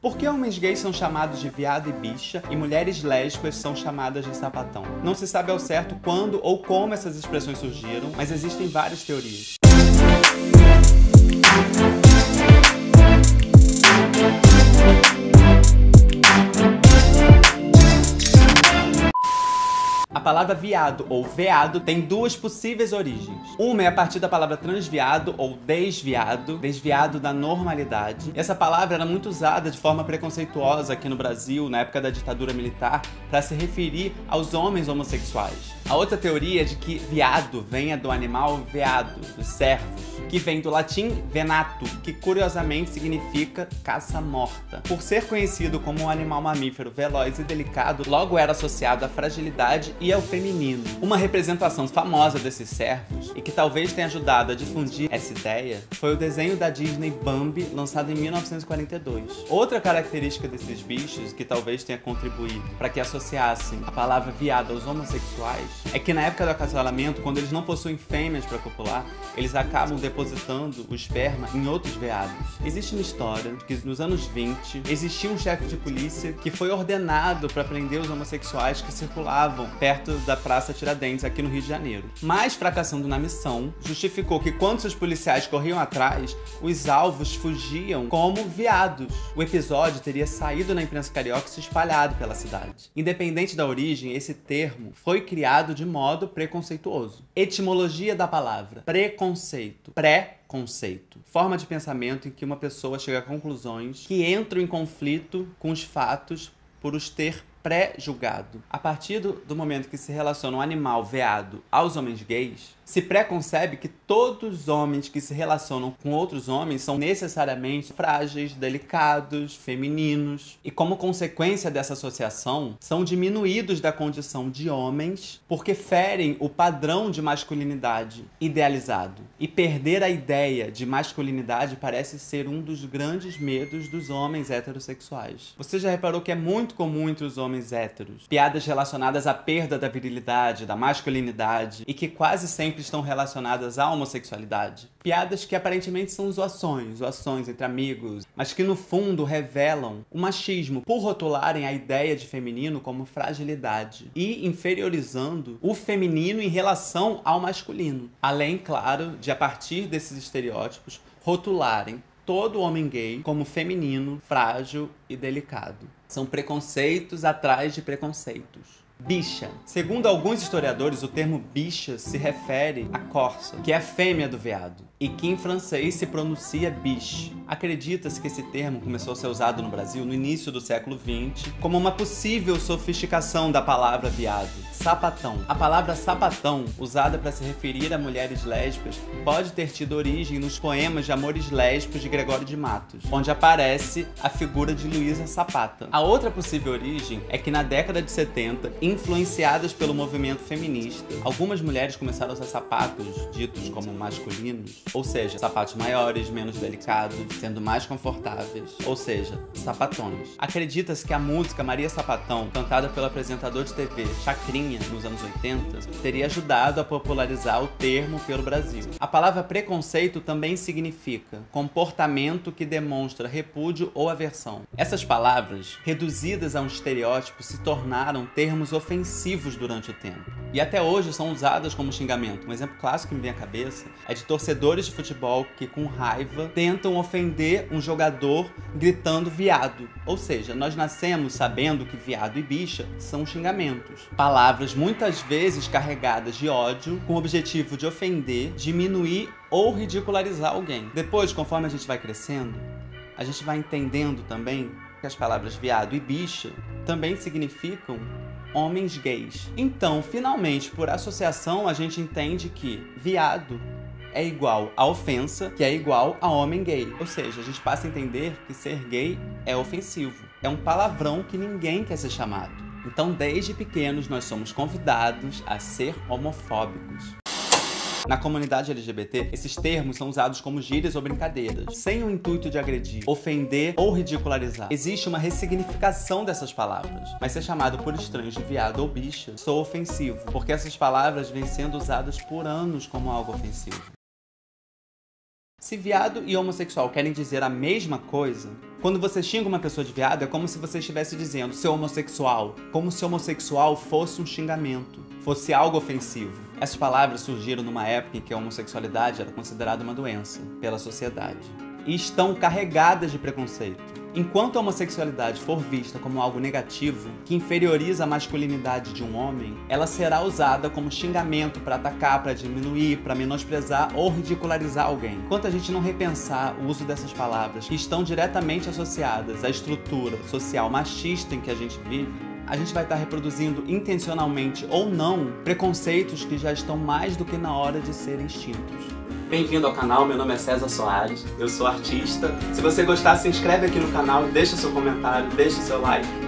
Por que homens gays são chamados de viado e bicha e mulheres lésbicas são chamadas de sapatão? Não se sabe ao certo quando ou como essas expressões surgiram, mas existem várias teorias. A palavra viado ou veado tem duas possíveis origens. Uma é a partir da palavra transviado ou desviado, desviado da normalidade. E essa palavra era muito usada de forma preconceituosa aqui no Brasil, na época da ditadura militar, para se referir aos homens homossexuais. A outra teoria é de que viado venha do animal veado, dos cervos, que vem do latim venato, que curiosamente significa caça morta. Por ser conhecido como um animal mamífero veloz e delicado, logo era associado à fragilidade e ao feminino. Uma representação famosa desses cervos, e que talvez tenha ajudado a difundir essa ideia, foi o desenho da Disney Bambi, lançado em 1942. Outra característica desses bichos, que talvez tenha contribuído para que associassem a palavra viado aos homossexuais, é que na época do acasalamento, quando eles não possuem fêmeas para copular, eles acabam depositando o esperma em outros veados. Existe uma história de que nos anos 20 existia um chefe de polícia que foi ordenado para prender os homossexuais que circulavam perto da Praça Tiradentes, aqui no Rio de Janeiro. Mas, fracassando na missão, justificou que quando seus policiais corriam atrás, os alvos fugiam como viados. O episódio teria saído na imprensa carioca e se espalhado pela cidade. Independente da origem, esse termo foi criado de modo preconceituoso. Etimologia da palavra: preconceito. Pré-conceito. Forma de pensamento em que uma pessoa chega a conclusões que entram em conflito com os fatos por os ter pré-julgado. A partir do momento que se relaciona um animal veado aos homens gays, se preconcebe que todos os homens que se relacionam com outros homens são necessariamente frágeis, delicados, femininos. E como consequência dessa associação, são diminuídos da condição de homens porque ferem o padrão de masculinidade idealizado. E perder a ideia de masculinidade parece ser um dos grandes medos dos homens heterossexuais. Você já reparou que é muito comum entre os homens héteros piadas relacionadas à perda da virilidade, da masculinidade, e que quase sempre estão relacionadas à homossexualidade. Piadas que aparentemente são zoações entre amigos, mas que no fundo revelam o machismo por rotularem a ideia de feminino como fragilidade e inferiorizando o feminino em relação ao masculino. Além, claro, de a partir desses estereótipos rotularem todo homem gay como feminino, frágil e delicado. São preconceitos atrás de preconceitos. Bicha. Segundo alguns historiadores, o termo bicha se refere à corça, que é a fêmea do veado, e que em francês se pronuncia biche. Acredita-se que esse termo começou a ser usado no Brasil no início do século XX como uma possível sofisticação da palavra viado. Sapatão. A palavra sapatão, usada para se referir a mulheres lésbicas, pode ter tido origem nos poemas de amores lésbicos de Gregório de Matos, onde aparece a figura de Luísa Sapata. A outra possível origem é que na década de 70, influenciadas pelo movimento feminista, algumas mulheres começaram a usar sapatos ditos como masculinos, ou seja, sapatos maiores, menos delicados, sendo mais confortáveis, ou seja, sapatões. Acredita-se que a música Maria Sapatão, cantada pelo apresentador de TV Chacrinha nos anos 80, teria ajudado a popularizar o termo pelo Brasil. A palavra preconceito também significa comportamento que demonstra repúdio ou aversão. Essas palavras, reduzidas a um estereótipo, se tornaram termos ofensivos durante o tempo. E até hoje são usadas como xingamento. Um exemplo clássico que me vem à cabeça é de torcedores de futebol que, com raiva, tentam ofender um jogador gritando viado. Ou seja, nós nascemos sabendo que viado e bicha são xingamentos. Palavras muitas vezes carregadas de ódio com o objetivo de ofender, diminuir ou ridicularizar alguém. Depois, conforme a gente vai crescendo, a gente vai entendendo também que as palavras viado e bicha também significam homens gays. Então, finalmente, por associação, a gente entende que viado é igual a ofensa, que é igual a homem gay. Ou seja, a gente passa a entender que ser gay é ofensivo. É um palavrão que ninguém quer ser chamado. Então, desde pequenos, nós somos convidados a ser homofóbicos. Na comunidade LGBT, esses termos são usados como gírias ou brincadeiras, sem o intuito de agredir, ofender ou ridicularizar. Existe uma ressignificação dessas palavras, mas ser chamado por estranhos de viado ou bicha soa ofensivo, porque essas palavras vêm sendo usadas por anos como algo ofensivo. Se viado e homossexual querem dizer a mesma coisa, quando você xinga uma pessoa de viado, é como se você estivesse dizendo seu homossexual, como se homossexual fosse um xingamento, fosse algo ofensivo. Essas palavras surgiram numa época em que a homossexualidade era considerada uma doença pela sociedade. E estão carregadas de preconceito. Enquanto a homossexualidade for vista como algo negativo, que inferioriza a masculinidade de um homem, ela será usada como xingamento para atacar, para diminuir, para menosprezar ou ridicularizar alguém. Enquanto a gente não repensar o uso dessas palavras, que estão diretamente associadas à estrutura social machista em que a gente vive, a gente vai estar reproduzindo intencionalmente ou não preconceitos que já estão mais do que na hora de serem extintos. Bem-vindo ao canal, meu nome é César Soares, eu sou artista. Se você gostar, se inscreve aqui no canal, deixa seu comentário, deixa seu like.